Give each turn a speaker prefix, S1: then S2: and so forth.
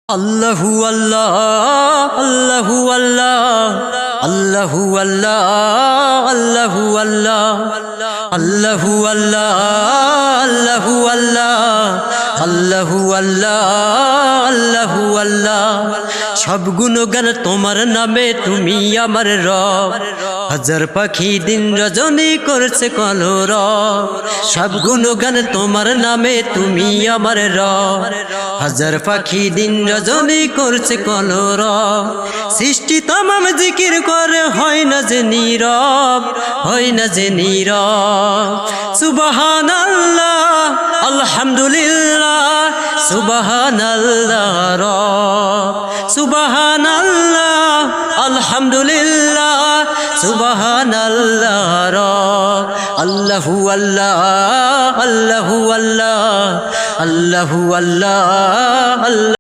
S1: আল্লাহু আল্লাহ আল্লাহু আল্লাহ আল্লাহু আল্লাহ আল্লাহু আল্লাহ আল্লাহু আল্লাহ আল্লাহু আল্লাহ আল্লাহু আল্লাহ আল্লাহু আল্লাহ। সব গুণগান তোমার নামে, তুমি আমার রব। হাজার পাখি দিন রজনী করছে কলরব। সব গুণগান তোমার নামে, তুমি আমার রব। হাজার পাখি দিন রজনী করছে কলরব। সৃষ্টি তমাম জিকির করে, হয় না যে নীরব, হয় না যে নীরব। সুবহানাল্লাহ আলহামদুলিল্লাহ সুবহানাল্লাহ রব। সুবহানাল্লাহ আলহামদুলিল্লাহ সুবহানাল্লাহ রব। আল্লাহু আল্লাহ আল্লাহু আল্লাহ আল্লাহু আল্লাহ আল্লাহ।